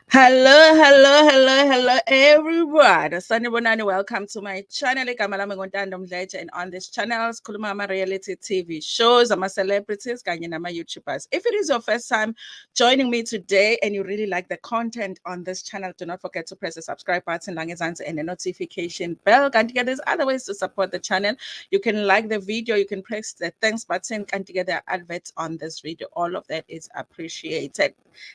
Hello, everyone. Sanibonani, welcome to my channel. Igama lami nguNtando Mdlalose, and on this channel, sikhuluma ama-reality TV shows, ama-celebrities, kanye nama-YouTubers. If it is your first time joining me today and you really like the content on this channel, do not forget to press the subscribe button, and the notification bell. Kanti there's other ways to support the channel. You can like the video, you can press the thanks button, and there are adverts on this video. All of that is appreciated.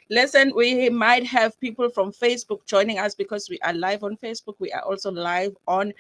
Listen, we might have people from Facebook joining us because we are live on Facebook. We are also live on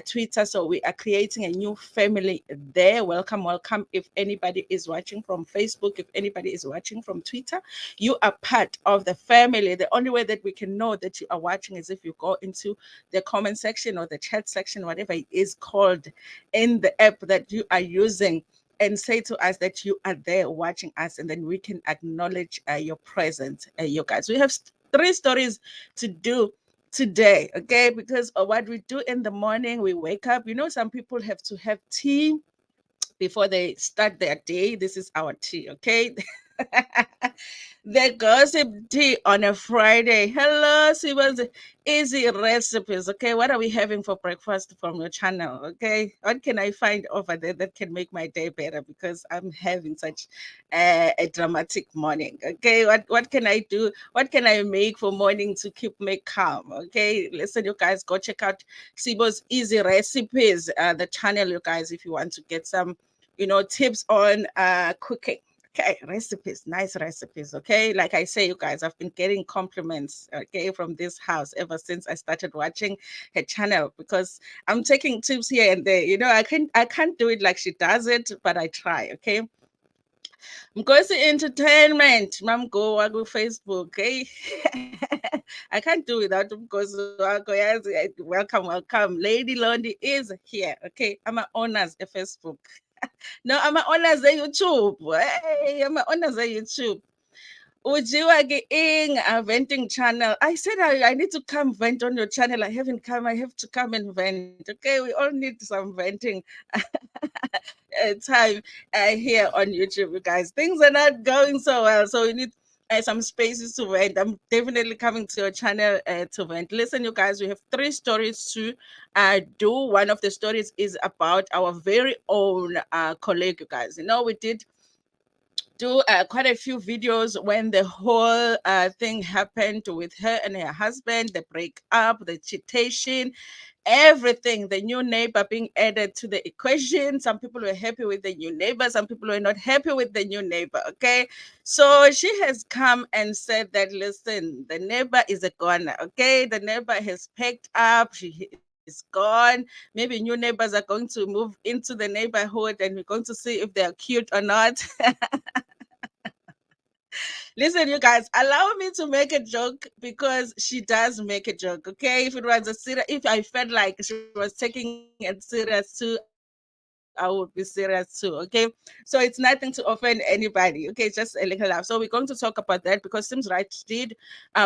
Twitter. So we are creating a new family there. Welcome, welcome. If anybody is watching from Facebook, if anybody is watching from Twitter, you are part of the family. The only way that we can know that you are watching is if you go into the comment section or the chat section, whatever it is called in the app that you are using, and say to us that you are there watching us, and then we can acknowledge your presence, you guys. We have three stories to do today, okay? Because of what we do in the morning, we wake up. You know, some people have to have tea before they start their day. This is our tea, okay? The gossip tea on a Friday. Hello, Simz. Easy recipes. Okay, what are we having for breakfast from your channel? Okay, what can I find over there that can make my day better? Because I'm having such a dramatic morning. Okay, what can I do? What can I make for morning to keep me calm? Okay, listen, you guys, go check out Sibo's Easy Recipes, the channel, you guys, if you want to get some, tips on cooking. Okay, recipes, nice recipes. Okay, like I say, you guys, I've been getting compliments, okay, from this house ever since I started watching her channel, because I'm taking tips here and there. I can't do it like she does it, but I try. Okay, Mkosi Entertainment, Mam go Wagu Facebook. Okay, I can't do without Mkosi Wago. Yes, welcome. Lady Londi is here. Okay, I'm a owners of Facebook. No, ama-honors e-YouTube. Hey, ama-honors e-YouTube. Ujiwa ing a venting channel. I said I need to come vent on your channel. I haven't come. I have to come and vent. Okay, we all need some venting time here on YouTube, you guys. Things are not going so well, so we need some spaces to vent. I'm definitely coming to your channel to vent. Listen, you guys, we have three stories to do. One of the stories is about our very own colleague, you guys. We did do quite a few videos when the whole thing happened with her and her husband, the breakup, the cheatation, everything, the new neighbor being added to the equation. Some people were happy with the new neighbor, some people were not happy with the new neighbor. Okay, so she has come and said that, listen, the neighbor is a goner. Okay, the neighbor has packed up, she is gone. Maybe new neighbors are going to move into the neighborhood, and we're going to see if they are cute or not. Listen, you guys, allow me to make a joke because she does make a joke. Okay, if it was a serious, if I felt like she was taking it serious too, I would be serious too. Okay, so it's nothing to offend anybody. Okay, it's just a little laugh. So we're going to talk about that because Simz Right did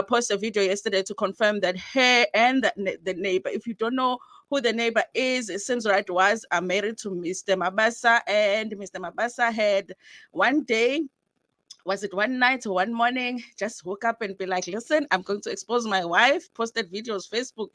post a video yesterday to confirm that her and the neighbor, if you don't know who the neighbor is, Simz Right was married to Mr. Mabasa, and Mr. Mabasa had one day, was it one night or one morning, just woke up and be like, listen, I'm going to expose my wife, posted videos, Facebook,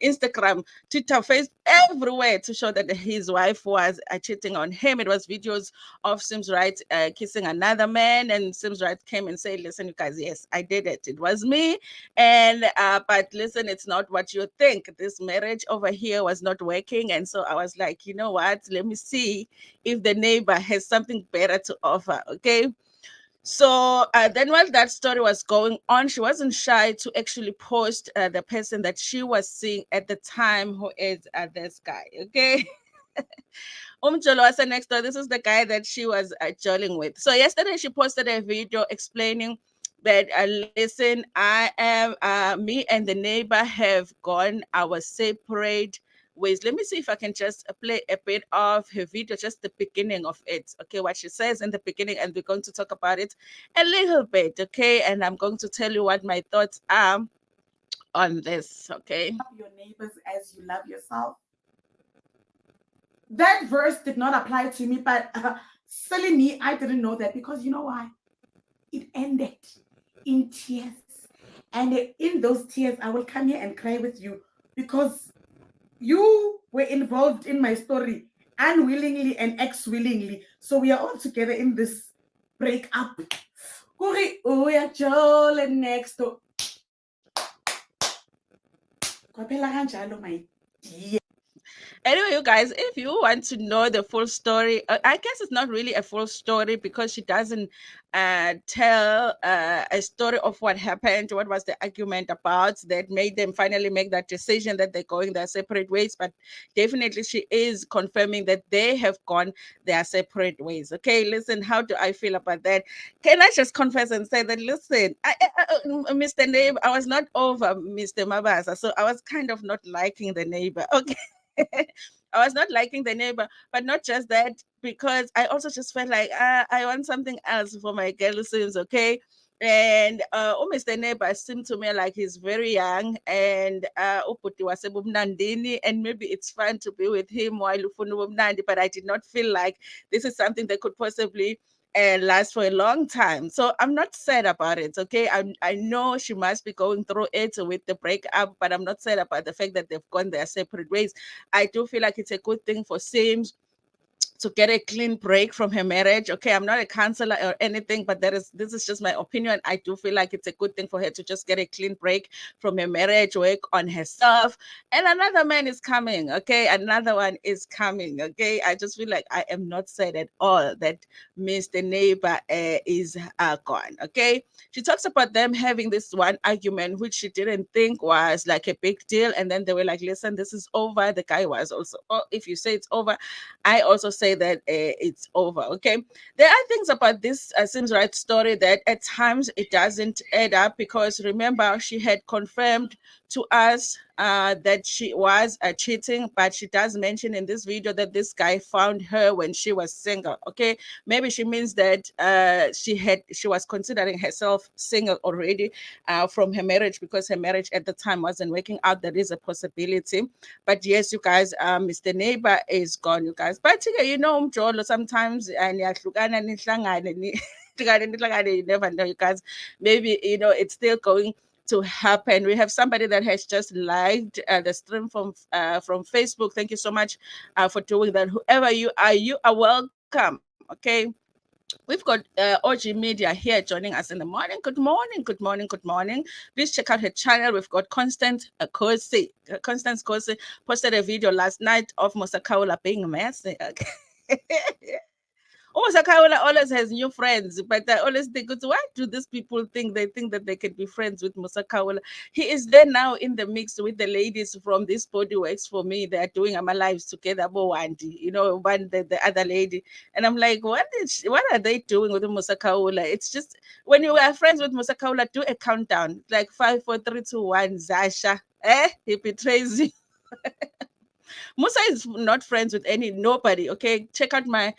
Instagram, Twitter, Facebook, everywhere to show that his wife was cheating on him. It was videos of Simz Right kissing another man, and Simz Right came and said, listen, you guys, yes, I did it. It was me. And, but listen, it's not what you think. This marriage over here was not working. And so I was like, you know what? Let me see if the neighbor has something better to offer. Okay, so then, while that story was going on, she wasn't shy to actually post the person that she was seeing at the time, who is this guy. Okay, Jolo next door. This is the guy that she was jolling with. So yesterday, she posted a video explaining that, listen, I am me and the neighbor have gone our separate ways. Let me see if I can just play a bit of her video, just the beginning of it. Okay, what she says in the beginning, and we're going to talk about it a little bit. Okay, and I'm going to tell you what my thoughts are on this. Okay, Your neighbors as you love yourself. That verse did not apply to me, but silly me, I didn't know that because you know why? It ended in tears. And in those tears, I will come here and cry with you because you were involved in my story unwillingly and ex-willingly. So we are all together in this breakup. Kuri uya jole next to Kwaphela kanjalo, my dear. Anyway, you guys, if you want to know the full story, I guess it's not really a full story because she doesn't tell a story of what happened, what was the argument about that made them finally make that decision that they're going their separate ways. But definitely, she is confirming that they have gone their separate ways. Okay, listen, how do I feel about that? Can I just confess and say that, listen, Mr. Neighbor, I was not over Mr. Mabasa, so I was kind of not liking the neighbor. Okay. I was not liking the neighbor, but not just that, because I also just felt like I want something else for my girl Sims, okay? And almost the neighbor seemed to me like he's very young and ubuti wasebumnandini, and maybe it's fun to be with him while ufuna ubumnandi, but I did not feel like this is something that could possibly last for a long time. So I'm not sad about it. Okay. I know she must be going through it with the breakup, but I'm not sad about the fact that they've gone their separate ways. I do feel like it's a good thing for Sims to get a clean break from her marriage. Okay, I'm not a counselor or anything, but this is just my opinion. I do feel like it's a good thing for her to just get a clean break from her marriage, work on herself. And another man is coming. Okay, another one is coming. Okay, I just feel like I am not sad at all that Mr. Neighbor is gone. Okay, she talks about them having this one argument which she didn't think was like a big deal, and then they were like, "Listen, this is over." The guy was also, "Oh, if you say it's over, I also say that it's over." Okay. There are things about this Simz Right story that at times it doesn't add up, because remember, she had confirmed to us that she was cheating, but she does mention in this video that this guy found her when she was single. Okay. Maybe she means that she was considering herself single already from her marriage, because her marriage at the time wasn't working out. That is a possibility. But yes, you guys, Mr. Neighbor is gone, you guys. But you know, umjolo sometimes and you never know, you guys. Maybe it's still going to happen. We have somebody that has just liked the stream from Facebook. Thank you so much for doing that. Whoever you are welcome. Okay. We've got OG Media here joining us in the morning. Good morning, good morning, good morning. Please check out her channel. We've got Constance Kosi. Constance Kosi posted a video last night of Musakaula being messy. Okay. Musakaula always has new friends, but I always think, why do these people think they think that they can be friends with Musakaula? He is there now in the mix with the ladies from this Body Works for Me. They are doing our lives together, Bowandi, one the other lady. And I'm like, what are they doing with Musakaula? It's just, when you are friends with Musakaula, do a countdown, like 5, 4, 3, 2, 1, Zasha. He betrays you. Musa is not friends with nobody. Okay, check out my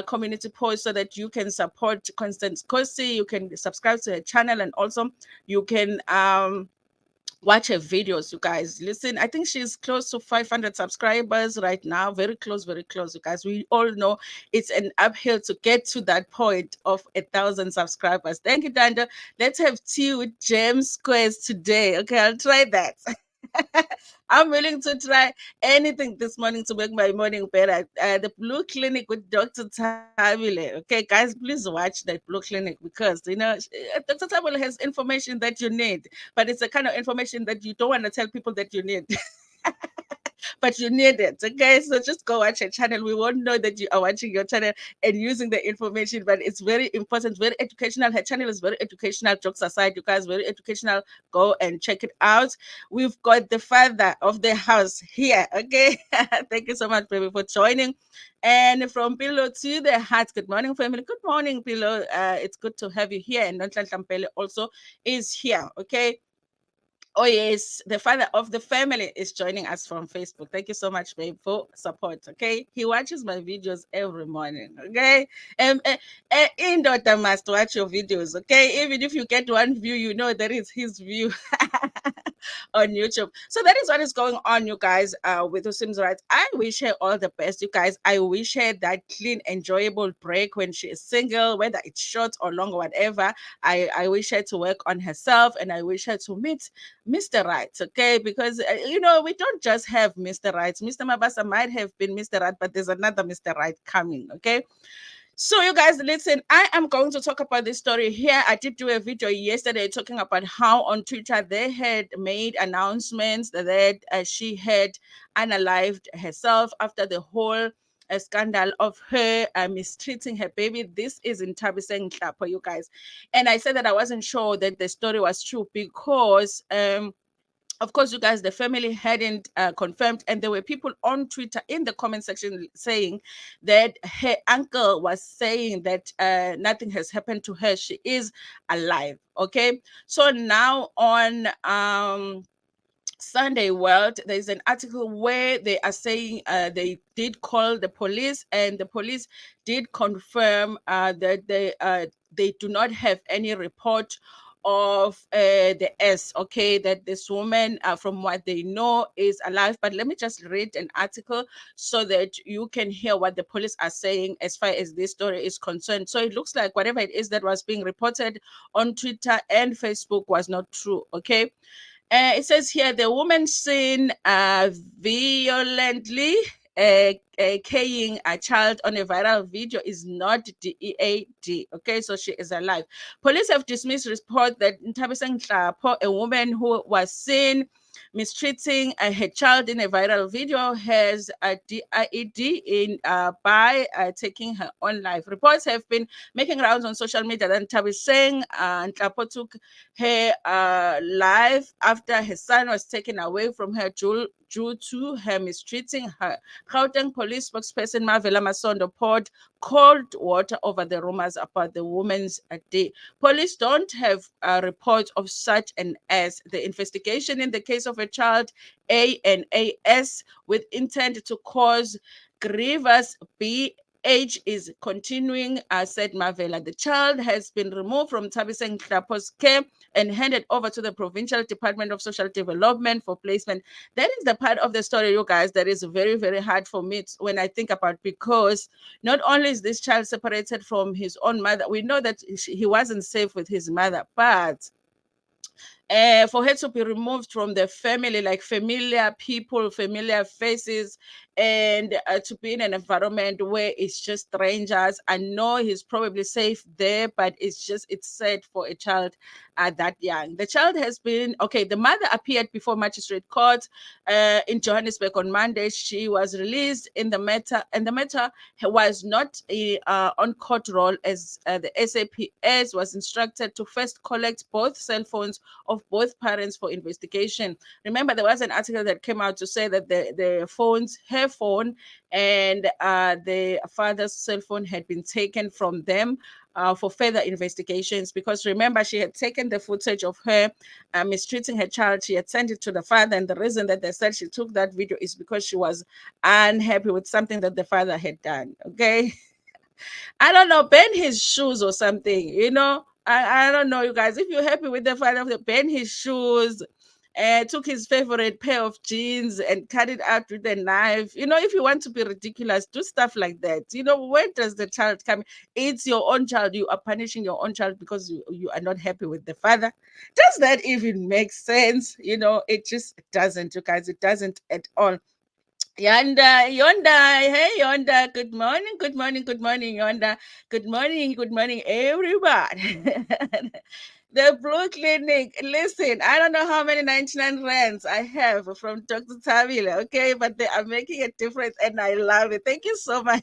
community post so that you can support Constance Kosi. You can subscribe to her channel, and also you can watch her videos, you guys. Listen, I think she's close to 500 subscribers right now. Very close, you guys. We all know it's an uphill to get to that point of 1,000 subscribers. Thank you, Danda. Let's have tea with James Squares today. Okay, I'll try that. I'm willing to try anything this morning to make my morning better. The Blue Clinic with Dr. Tabile. Okay, guys, please watch that Blue Clinic, because Dr. Tabile has information that you need, but it's the kind of information that you don't want to tell people that you need. But you need it. Okay, so just go watch her channel. We won't know that you are watching your channel and using the information, but it's very important, very educational. Her channel is very educational. Jokes aside, you guys, very educational. Go and check it out. We've got the father of the house here. Okay, thank you so much, baby, for joining. And from Pillow to the heart, good morning, family. Good morning, Pillow. It's good to have you here. And Nonhlanhla Mpele also is here. Okay. Oh yes, the father of the family is joining us from Facebook. Thank you so much, babe, for support. Okay, he watches my videos every morning. Okay, Indota must watch your videos. Okay, even if you get one view, that is his view. on YouTube. So that is what is going on, you guys, with Simz Right. I wish her all the best, you guys. I wish her that clean, enjoyable break when she is single, whether it's short or long or whatever. I wish her to work on herself, and I wish her to meet Mr. Right, okay? Because, we don't just have Mr. Right. Mr. Mabasa might have been Mr. Right, but there's another Mr. Right coming, okay? So, you guys, listen, I am going to talk about this story here. I did do a video yesterday talking about how on Twitter they had made announcements that she had unalived herself after the whole scandal of her mistreating her baby. This is in Nthabiseng Nhlapho, you guys. And I said that I wasn't sure that the story was true because of course, you guys, the family hadn't confirmed, and there were people on Twitter in the comment section saying that her uncle was saying that nothing has happened to her. She is alive. Okay, so now on Sunday World, there's an article where they are saying they did call the police, and the police did confirm that they do not have any report of the S, okay, that this woman, from what they know, is alive. But let me just read an article so that you can hear what the police are saying as far as this story is concerned. So it looks like whatever it is that was being reported on Twitter and Facebook was not true, okay? It says here the woman seen violently carrying a child on a viral video is not DEAD. Okay, so she is alive. Police have dismissed report that Nthabiseng Nhlapho, a woman who was seen mistreating her child in a viral video, has a DIED in by taking her own life. Reports have been making rounds on social media that Nthabiseng Nhlapho took her life after her son was taken away from her due to her mistreating her. Gauteng police spokesperson Mavela Masondo poured cold water over the rumors about the woman's death. Police don't have a report of such an as the investigation in the case of a child ANAS with intent to cause grievous age is continuing, said Mavela. The child has been removed from Nthabiseng Nhlapho's care and handed over to the Provincial Department of Social Development for placement. That is the part of the story, you guys, that is very, very hard for me when I think about, because not only is this child separated from his own mother, we know that he wasn't safe with his mother, but for her to be removed from the family, like familiar people, familiar faces, and to be in an environment where it's just strangers. I know he's probably safe there, but it's sad for a child that young. The child has been, okay, the mother appeared before magistrate court in Johannesburg on Monday. She was released in the matter, and the matter was not on court roll as the SAPS was instructed to first collect both cell phones of both parents for investigation. Remember, there was an article that came out to say that the phones, her phone and the father's cell phone, had been taken from them for further investigations, because remember, she had taken the footage of her mistreating her child. She had sent it to the father, and the reason that they said she took that video is because she was unhappy with something that the father had done. Okay. I don't know, bend his shoes or something, I don't know, you guys. If you're happy with the father, bend his shoes, took his favorite pair of jeans and cut it out with a knife. If you want to be ridiculous, do stuff like that. Where does the child come? It's your own child. You are punishing your own child because you are not happy with the father. Does that even make sense? It just doesn't, you guys. It doesn't at all. Yonda, hey Yonda, good morning, good morning, good morning, Yonda, good morning, everybody. The Blue Clinic, listen, I don't know how many 99 rands I have from Dr. Tavila, okay, but they are making a difference and I love it. Thank you so much.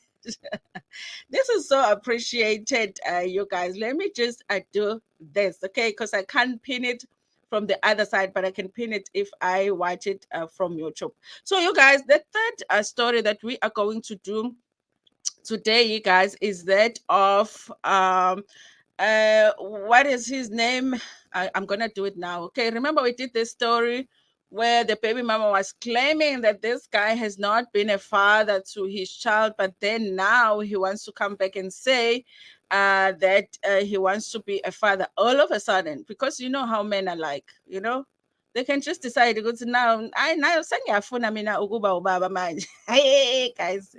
This is so appreciated, you guys. Let me just do this, okay, because I can't pin it from the other side, but I can pin it if I watch it from YouTube. So, you guys, the third story that we are going to do today, you guys, is that of what is his name? I'm gonna do it now. Okay, remember we did this story where the baby mama was claiming that this guy has not been a father to his child, but then now he wants to come back and say that he wants to be a father all of a sudden, because you know how men are like, They can just decide because now I now sengiyafuna mina ukuba ubaba manje. Hey guys,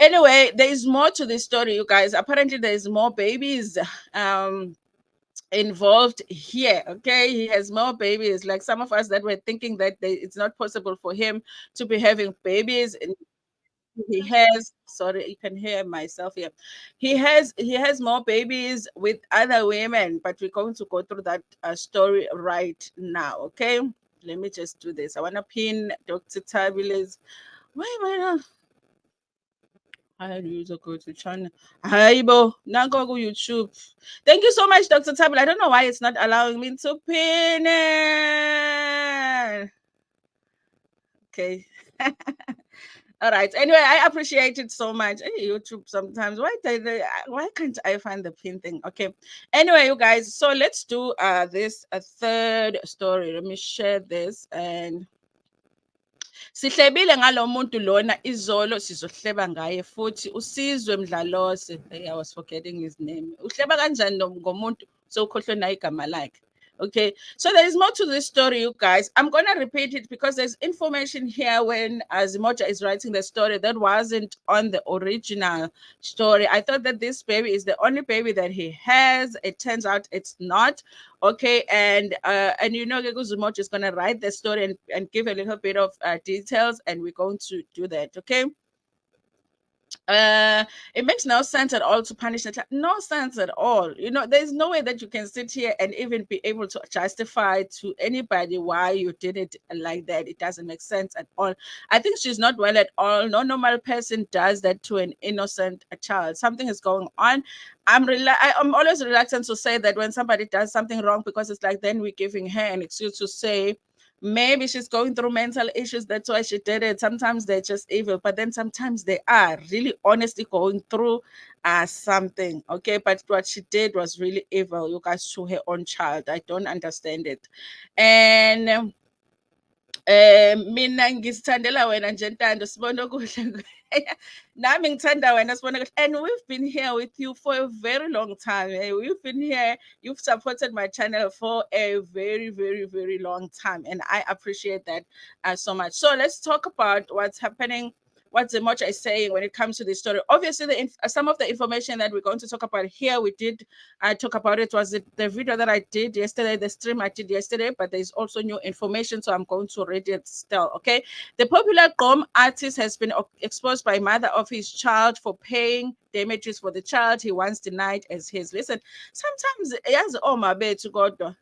anyway, there is more to this story, you guys. Apparently, there is more babies um involved here. Okay, he has more babies. Like some of us that were thinking that it's not possible for him to be having babies, and he has, sorry, you can hear myself here, he has more babies with other women, but we're going to go through that story right now. Okay, let me just do this. I want to pin Dr. Tabile's, why am I not, I use a go to channel. Haibo, now go to YouTube. Thank you so much, Dr. Tabile. I don't know why it's not allowing me to pin it. Okay. All right. Anyway, I appreciate it so much. Hey, YouTube sometimes. Why can't I find the pin thing? Okay. Anyway, you guys. So let's do this a third story. Let me share this and sihlebile ngalo muntu lona izolo sizohleba ngaye futhi uSizwe Mdlalose. Hey, I was forgetting his name. Uhleba kanjani ngomuntu so ukhohlwe na igama lakhe. Okay, so there is more to this story, you guys. I'm gonna repeat it because there's information here when Zimoja is writing the story that wasn't on the original story. I thought that this baby is the only baby that he has. It turns out it's not. Okay, and you know, Zimoja is gonna write the story and give a little bit of details, and we're going to do that. Okay. It makes no sense at all to punish the child. No sense at all. You know, there's no way that you can sit here and even be able to justify to anybody why you did it like that. It doesn't make sense at all. I think she's not well at all. No normal person does that to an innocent child. Something is going on. I'm always reluctant to say that when somebody does something wrong, because it's like then we're giving her an excuse to say maybe she's going through mental issues, that's why she did it. Sometimes they're just evil, but then sometimes they are really honestly going through something. Okay, but what she did was really evil, you guys, to her own child. I don't understand it. And mina ngisithandela wena nje Ntando, sibona kuhle. Nami ngithanda wena, sibona kuhle. And we've been here with you for a very long time. We've been here, you've supported my channel for a very, very, very long time, and I appreciate that so much. So let's talk about what's happening, what Zimoja is saying when it comes to this story. Obviously, some of the information that we're going to talk about here, we did talk about it. Was it the video that I did yesterday, the stream I did yesterday? But there's also new information, so I'm going to read it still. Okay, the popular Gqom artist has been exposed by mother of his child for paying damages for the child he once denied as his. Listen, sometimes yes, oh my bad to God.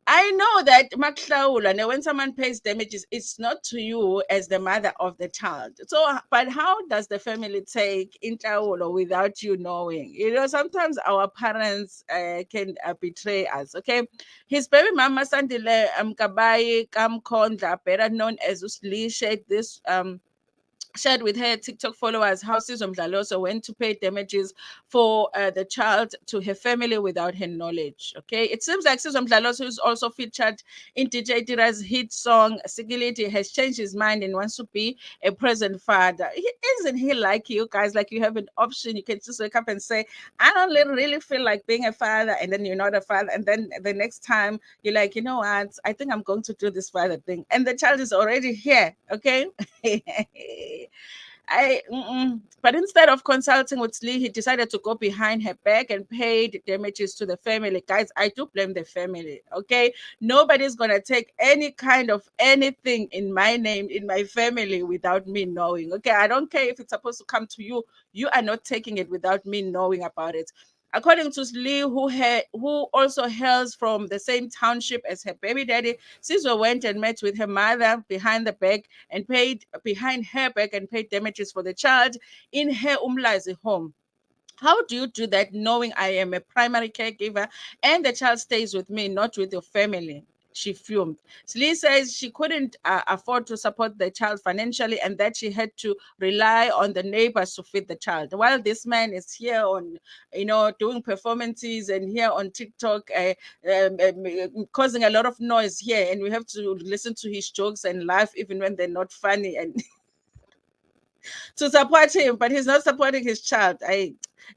I know that Maklaula, when someone pays damages, it's not to you as the mother of the child. So, but how does the family take Intaulo without you knowing? You know, sometimes our parents can betray us. Okay, his baby mama Sandile Kabai Kamkondla, better known as Usli, shared this shared with her TikTok followers how Sizwe Mdlalose went to pay damages for the child to her family without her knowledge. Okay, it seems like Sizwe Mdlalose, who's also featured in DJ Tira's hit song Sigility, has changed his mind and wants to be a present father. Isn't he like you guys? Like you have an option, you can just wake up and say, I don't really feel like being a father, and then you're not a father, and then the next time you're like, you know what, I think I'm going to do this father thing, and the child is already here. Okay. But instead of consulting with Lee, he decided to go behind her back and paid damages to the family. Guys, I do blame the family. Okay, nobody's gonna take any kind of anything in my name, in my family, without me knowing. Okay, I don't care if it's supposed to come to you. You are not taking it without me knowing about it. According to Lee, who also hails from the same township as her baby daddy, Sizwe went and met with her mother behind her back and paid damages for the child in her Umlazi home. How do you do that knowing I am a primary caregiver and the child stays with me, not with your family? She fumed. Lee says she couldn't afford to support the child financially and that she had to rely on the neighbors to feed the child. While this man is here on, doing performances and here on TikTok, causing a lot of noise here, and we have to listen to his jokes and laugh even when they're not funny and to support him, but he's not supporting his child.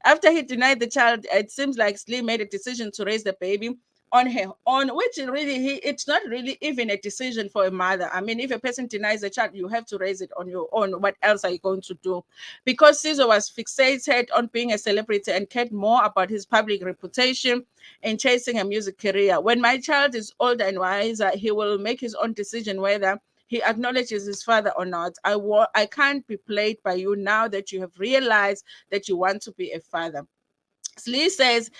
After he denied the child, it seems like Slee made a decision to raise the baby on her own, which really it's not really even a decision for a mother. I mean, if a person denies a child, you have to raise it on your own. What else are you going to do? Because Sizwe was fixated on being a celebrity and cared more about his public reputation and chasing a music career. When my child is older and wiser, he will make his own decision whether he acknowledges his father or not. I can't be played by you now that you have realized that you want to be a father. Lee says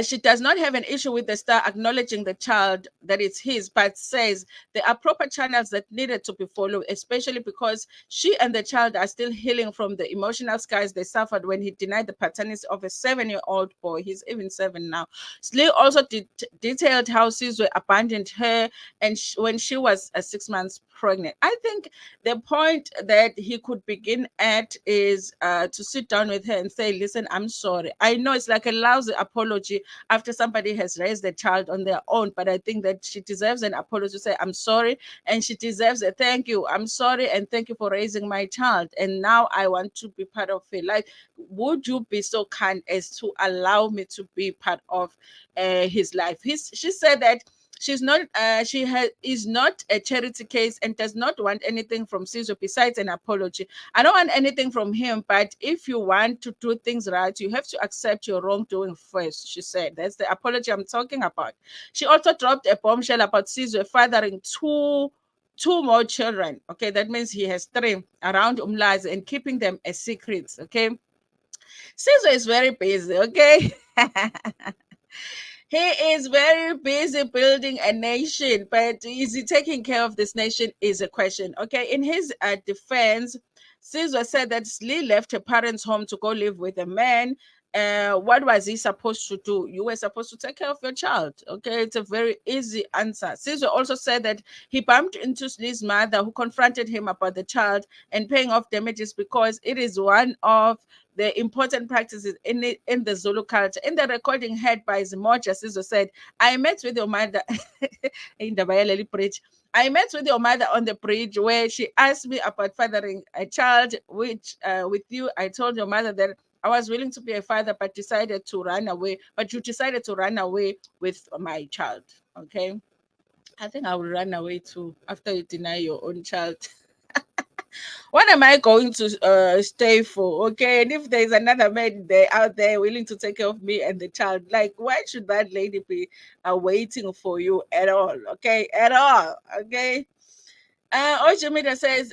she does not have an issue with the star acknowledging the child that it's his, but says there are proper channels that needed to be followed, especially because she and the child are still healing from the emotional scars they suffered when he denied the paternity of a 7-year-old boy. He's even 7 now. Lee also detailed how Sizwe abandoned her and when she was 6 months pregnant. I think the point that he could begin at is to sit down with her and say, listen, I'm sorry. I know it's like a lousy apology after somebody has raised a child on their own, but I think that she deserves an apology to say, I'm sorry, and she deserves a thank you. I'm sorry, and thank you for raising my child. And now I want to be part of it. Like, would you be so kind as to allow me to be part of his life? She said that she's not is not a charity case and does not want anything from Sizwe besides an apology. I don't want anything from him, but if you want to do things right, you have to accept your wrongdoing first, she said. That's the apology I'm talking about. She also dropped a bombshell about Sizwe fathering two more children. Okay, that means he has 3 around Umlazi and keeping them a secret. Okay, Sizwe is very busy. Okay. He is very busy building a nation, but is he taking care of this nation is a question. Okay, in his defense, Sizwe said that Lee left her parents' home to go live with a man. What was he supposed to do? You were supposed to take care of your child. Okay, it's a very easy answer. Sizwe also said that he bumped into Lee's mother, who confronted him about the child and paying off damages because it is one of the important practices in the Zulu culture. In the recording heard by Zimoja, Sizwe said, I met with your mother in the Bayaleli bridge. I met with your mother on the bridge where she asked me about fathering a child, which with you, I told your mother that I was willing to be a father, but decided to run away. But you decided to run away with my child. Okay. I think I will run away too after you deny your own child. What am I going to stay for? Okay, and if there's another man there out there willing to take care of me and the child, like why should that lady be waiting for you at all? Okay, at all. Okay. Ojimida says,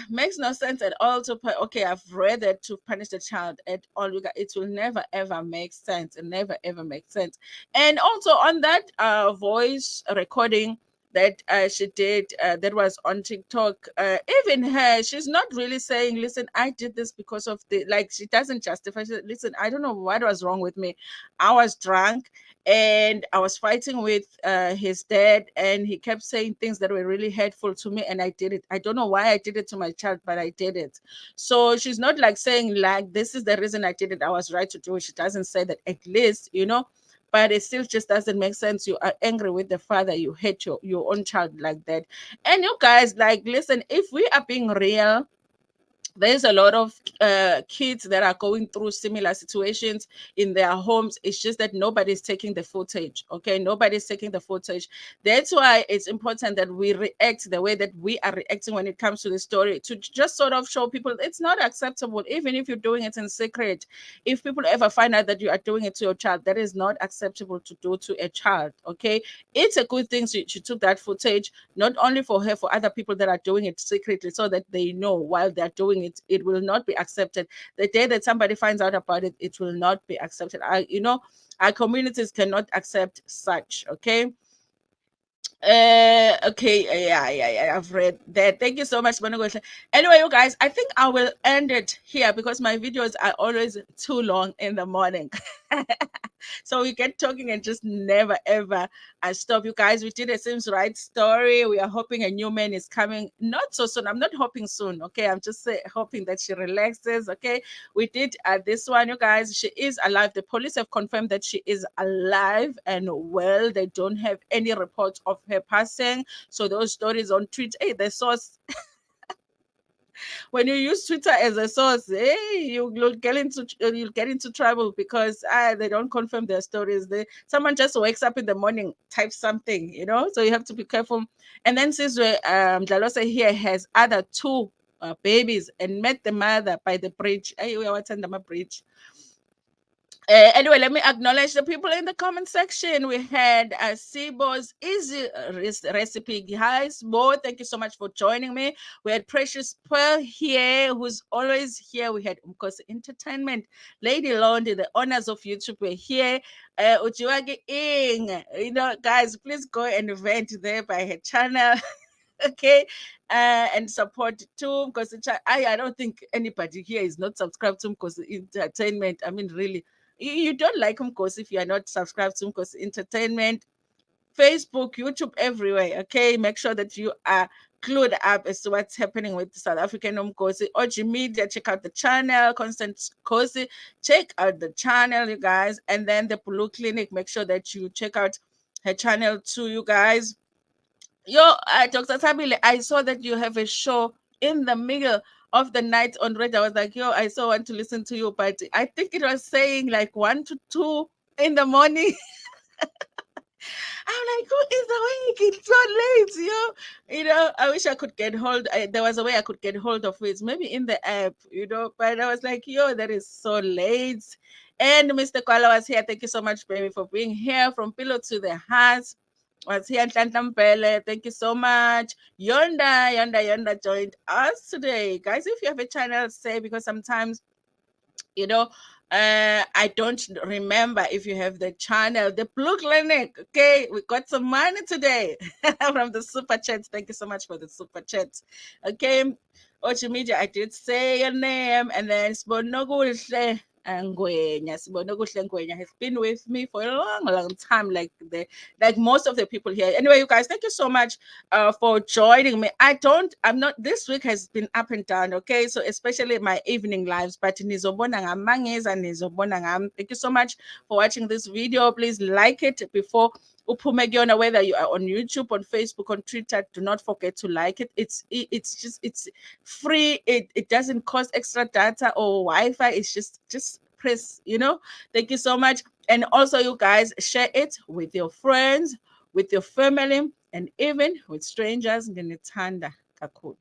makes no sense at all to put, okay, I've read that to punish the child at all. It will never ever make sense. It never ever makes sense. And also on that voice recording that she did that was on TikTok, even her, she's not really saying, listen, I did this because of the, like, she doesn't justify. She said, listen, I don't know what was wrong with me. I was drunk and I was fighting with his dad, and he kept saying things that were really hurtful to me, and I did it. I don't know why I did it to my child, but I did it. So she's not like saying, like, this is the reason I did it, I was right to do it. She doesn't say that, at least, you know, but it still just doesn't make sense. You are angry with the father, you hate your own child like that. And you guys, like, listen, if we are being real, there's a lot of kids that are going through similar situations in their homes. It's just that nobody's taking the footage. Okay, nobody's taking the footage. That's why it's important that we react the way that we are reacting when it comes to the story, to just sort of show people it's not acceptable, even if you're doing it in secret. If people ever find out that you are doing it to your child, that is not acceptable to do to a child. Okay, it's a good thing she took that footage, not only for her, for other people that are doing it secretly, so that they know while they're doing it will not be accepted. The day that somebody finds out about it, it will not be accepted. Our communities cannot accept such. Okay. Okay, yeah, I've read that. Thank you so much, Bonogosha. Anyway, you guys, I think I will end it here because my videos are always too long in the morning. So we get talking and just never ever stop. You guys, we did a Simz Right story. We are hoping a new man is coming not so soon. I'm not hoping soon. Okay, I'm just hoping that she relaxes. Okay, we did this one, you guys. She is alive. The police have confirmed that she is alive and well. They don't have any reports of her passing. So those stories on Twitter, hey, the source when you use Twitter as a source, hey, you'll get into trouble because they don't confirm their stories. Someone just wakes up in the morning, types something, so you have to be careful. And then Sizwe Mdlalose here has other two babies and met the mother by the bridge. Hey, we are attending the bridge. Anyway, let me acknowledge the people in the comment section. We had Sibo's Easy Recipe. Hi, Sibo. Thank you so much for joining me. We had Precious Pearl here, who's always here. We had Umkosi Entertainment. Lady Londi, the owners of YouTube, were here. Ujiwagi Ing. Guys, please go and vent there by her channel. Okay, and support too, because I don't think anybody here is not subscribed to because Entertainment. I mean, really, you don't like him because if you are not subscribed to because Entertainment, Facebook, YouTube, everywhere. Okay, make sure that you are clued up as to what's happening with South African Umkosi. OG Media, check out the channel. Constant Kosi, check out the channel, you guys. And then the Blue Clinic, make sure that you check out her channel too, you guys. Yo, Dr. Tabile, I saw that you have a show in the middle of the night on Red. I was like, yo, I so want to listen to you, but I think it was saying like 1 to 2 in the morning. I'm like, who is awake? It's so late, I wish I could get there was a way I could get hold of it, maybe in the app, but I was like, yo, that is so late. And Mr. Kwala was here. Thank you so much, baby, for being here from pillow to the heart. Was here Ntlantampele. Thank you so much. Yonda joined us today. Guys, if you have a channel, say, because sometimes I don't remember if you have the channel, the Blue Clinic. Okay, we got some money today from the super chats. Thank you so much for the super chats. Okay, Ochi Media, I did say your name, and then Sponoguhle Ngwenya has been with me for a long time, like most of the people here. Anyway, you guys, thank you so much for joining me. This week has been up and down, okay? So especially my evening lives, but thank you so much for watching this video. Please like it before Upumegiona, whether you are on YouTube, on Facebook, on Twitter. Do not forget to like it. It's free. It doesn't cost extra data or Wi-Fi. It's just press, Thank you so much. And also, you guys, share it with your friends, with your family, and even with strangers. Nginithanda kakhulu.